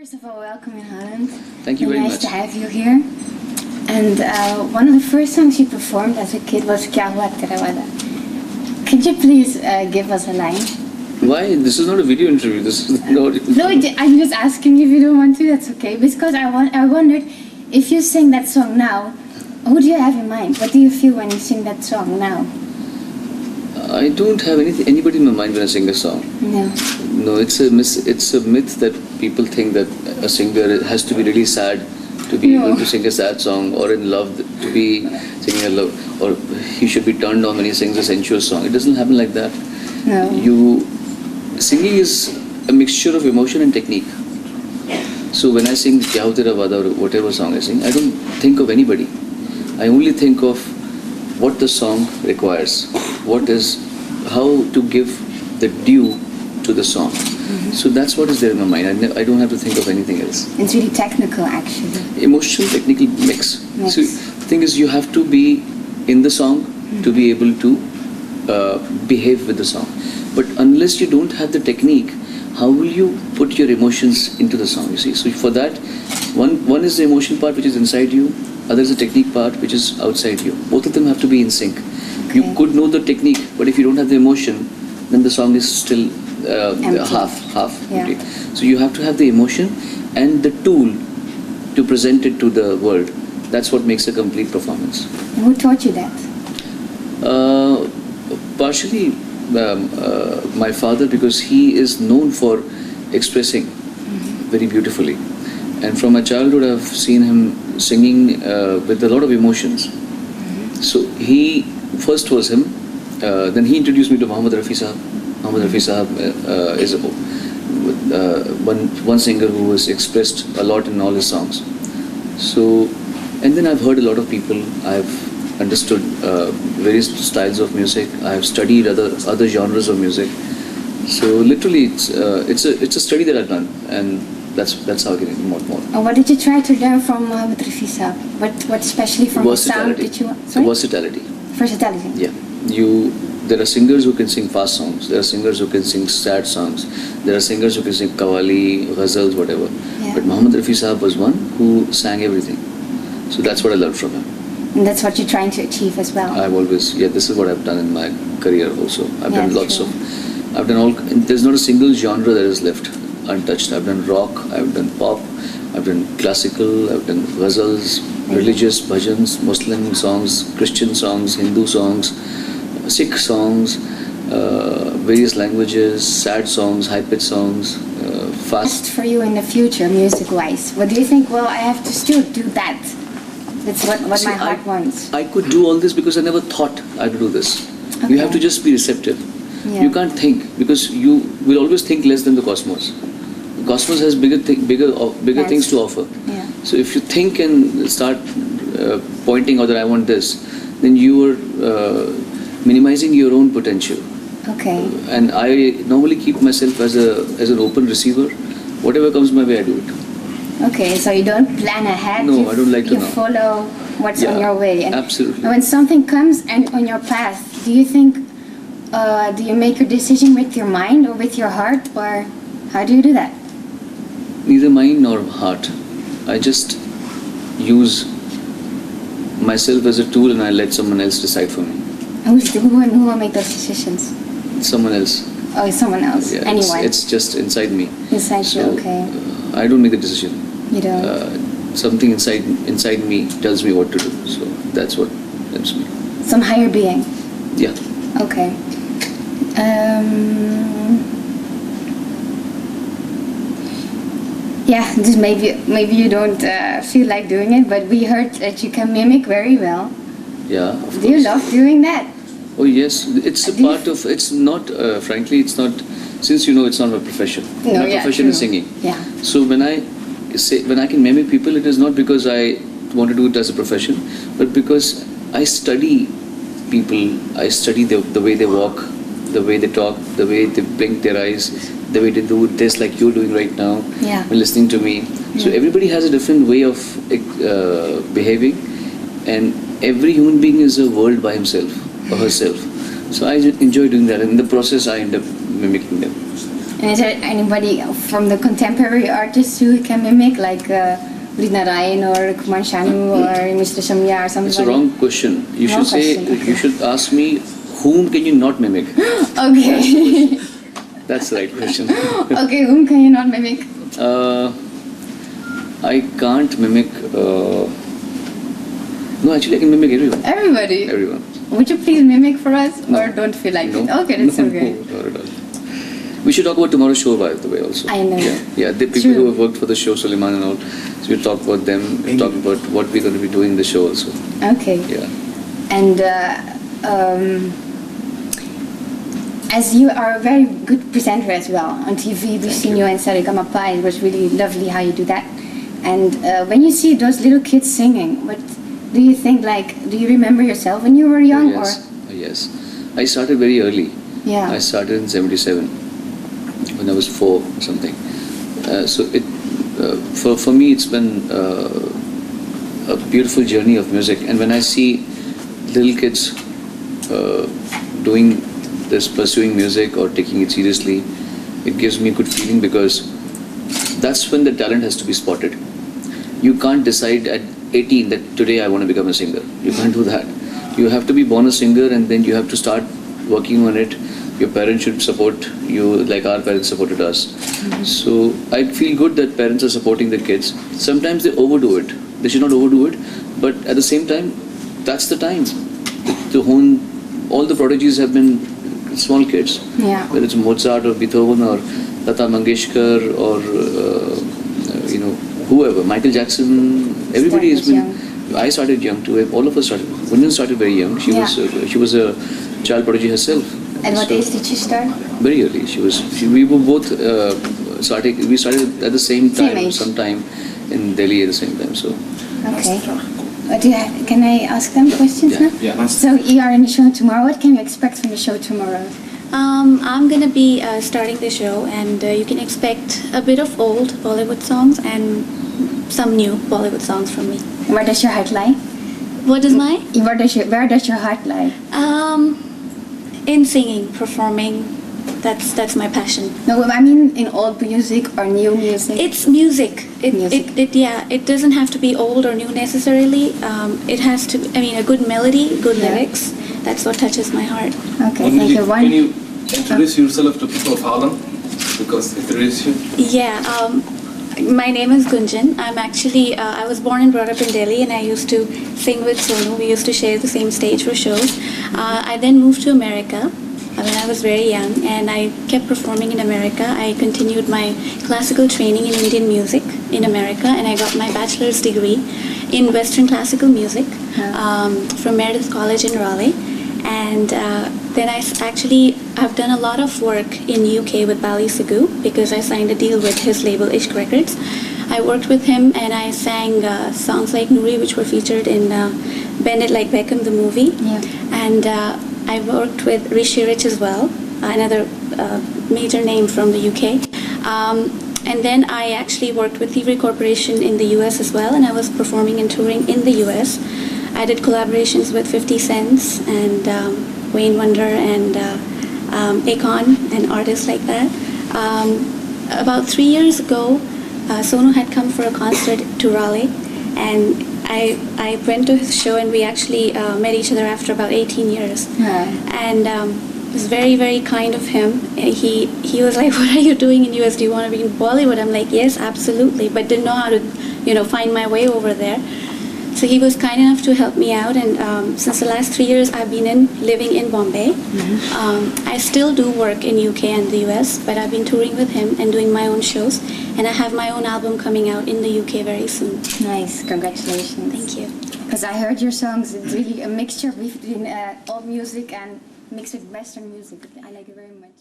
First of all, welcome in Holland. Thank you very nice much. to have you here. And one of the first songs you performed as a kid was Kirtie Ramdas. Could you please give us a line? Why? This is not a video interview. This is not. No, I'm just asking if you don't want to. That's okay. Because I wondered if you sing that song now, who do you have in mind? What do you feel when you sing that song now? I don't have anybody in my mind when I sing a song. No. No, it's a myth that people think that a singer has to be really sad to be able to sing a sad song, or in love to be singing a love, or he should be turned on when he sings a sensuous song. It doesn't happen like that. No. Singing is a mixture of emotion and technique. So when I sing Kirtie Ramdas or whatever song I sing, I don't think of anybody. I only think of what the song requires, how to give the due to the song. Mm-hmm. So that's what is there in my mind. I don't have to think of anything else. It's really technical, actually. Emotional, technical mix. So the thing is, you have to be in the song to be able to behave with the song. But unless you don't have the technique, how will you put your emotions into the song, you see? So for that, one is the emotion part which is inside you, other is the technique part which is outside you. Both of them have to be in sync. Okay. You could know the technique, but if you don't have the emotion, then the song is still half empty. So you have to have the emotion and the tool to present it to the world. That's what makes a complete performance. And who taught you that? Partially my father, because he is known for expressing very beautifully. And from my childhood, I've seen him singing with a lot of emotions. So he first was him. Then he introduced me to Mohammad Rafi Sahab. Mohammad Rafi Sahab is one singer who has expressed a lot in all his songs. So, and then I've heard a lot of people. I've understood various styles of music. I've studied other genres of music. So literally, it's a study that I've done, and that's how I get more. And what did you try to learn from Mohammad Rafi Sahab? What especially from the sound did you? Sorry? Versatility. Versatility. Yeah, there are singers who can sing fast songs. There are singers who can sing sad songs. There are singers who can sing qawwali, ghazals, whatever. Yeah. But Mohammad Rafi Sahab was one who sang everything. So that's what I learned from him. And that's what you're trying to achieve as well. This is what I've done in my career also. I've done there's not a single genre that is left untouched. I've done rock, I've done pop, I've done classical, I've done ghazals, religious bhajans, Muslim songs, Christian songs, Hindu songs, Sikh songs, various languages, sad songs, high-pitched songs, fast. For you in the future, music-wise, what do you think? Well, I have to still do that. That's what my heart wants. I could do all this because I never thought I'd do this. Okay. You have to just be receptive. Yeah. You can't think, because you will always think less than the cosmos. The cosmos has bigger things to offer. Yeah. So if you think and start pointing out that I want this, then you are minimizing your own potential. Okay. And I normally keep myself as an open receiver. Whatever comes my way, I do it. Okay, so you don't plan ahead. No, I don't like to know. You follow what's on your way. And absolutely. When something comes and on your path, do you think, do you make your decision with your mind or with your heart, or how do you do that? Neither mind nor heart. I just use myself as a tool, and I let someone else decide for me. Who will make those decisions? Someone else. Oh, someone else. Yeah, anyone. It's just inside me. Inside you, okay. I don't make the decision. You don't? Something inside me tells me what to do. So that's what helps me. Some higher being? Yeah. Okay. Yeah, just maybe you don't feel like doing it, but we heard that you can mimic very well. Yeah, of course. Do you love doing that? Oh yes, it's a part of. It's not. Frankly, it's not. Since it's not my profession. No, my profession is singing. Yeah. So when I can mimic people, it is not because I want to do it as a profession, but because I study people. I study the way they walk, the way they talk, the way they blink their eyes, the way they do this, like you're doing right now. Yeah. When listening to me. Yeah. So everybody has a different way of behaving, and every human being is a world by himself or herself. So I enjoy doing that, and in the process I end up mimicking them. And is there anybody from the contemporary artists who can mimic, like Rina Ryan or Kumar Shanu or Mr. Shamya or somebody? It's a wrong question. You should say, okay. you should ask me, whom can you not mimic? Okay. That's the right question. Okay, whom can you not mimic? I can't mimic. No, actually, I can mimic everyone. Everybody. Everyone. Would you please mimic for us, No. or don't feel like No. it? Okay, that's No, okay. No, not at all. We should talk about tomorrow's show, by the way, also. I know. Yeah, the people who have worked for the show, Suleiman and all. So we'll talk about them. We'll talk about what we're going to be doing in the show also. Okay. Yeah. And as you are a very good presenter as well on TV, we've seen you in Saregama. It was really lovely how you do that. And when you see those little kids singing, what do you think? Like, do you remember yourself when you were young? Yes. Yes. I started very early. Yeah. I started in 77 when I was 4 or something. So for me it's been a beautiful journey of music. And when I see little kids doing this, pursuing music or taking it seriously, it gives me a good feeling, because that's when the talent has to be spotted. You can't decide at 18 that today I want to become a singer. You can't do that. You have to be born a singer, and then you have to start working on it. Your parents should support you like our parents supported us. So I feel good that parents are supporting their kids. Sometimes they overdo it. They should not overdo it. But at the same time, that's the time. The whole, all the prodigies have been small kids. Yeah. Whether it's Mozart or Beethoven or Lata Mangeshkar or whoever, Michael Jackson. Everybody has been. I started young too. All of us started. Gunjan started very young. She was a child prodigy herself. At what age did you start? Very early. We were both started. We started at the same time, sometime in Delhi at the same time. So. Okay. Can I ask them questions now? Yeah. So you are in the show tomorrow. What can you expect from the show tomorrow? I'm gonna be starting the show, and you can expect a bit of old Bollywood songs and some new Bollywood songs from me. Where does your heart lie? What is my? Where does your heart lie? In singing, performing. That's my passion. No, I mean in old music or new music. It's music. Music. It doesn't have to be old or new necessarily. It has to. A good melody, good lyrics. That's what touches my heart. Okay, thank you. Can you introduce yourself to people of Harlem? Because introduce you. Yeah. My name is Gunjan. I'm actually, I was born and brought up in Delhi, and I used to sing with Sonu. We used to share the same stage for shows. I then moved to America when I was very young, and I kept performing in America. I continued my classical training in Indian music in America, and I got my bachelor's degree in Western classical music from Meredith College in Raleigh. And then I've done a lot of work in UK with Bally Sagoo, because I signed a deal with his label Ishq Records. I worked with him, and I sang songs like Noori, which were featured in Bend It Like Beckham, the movie. Yeah. And I worked with Rishi Rich as well, another major name from the UK. And then I actually worked with Thievery Corporation in the US as well, and I was performing and touring in the US. I did collaborations with 50 Cent and Wayne Wonder and Akon and artists like that. About 3 years ago, Sonu had come for a concert to Raleigh, and I went to his show, and we actually met each other after about 18 years. And it was very, very kind of him. He was like, "What are you doing in US? Do you want to be in Bollywood?" I'm like, "Yes, absolutely," but didn't know how to, find my way over there. So he was kind enough to help me out, and since the last 3 years, I've been living in Bombay. I still do work in UK and the US, but I've been touring with him and doing my own shows, and I have my own album coming out in the UK very soon. Nice, congratulations. Thank you. Because I heard your songs, it's really a mixture between old music and mixed with Western music. I like it very much.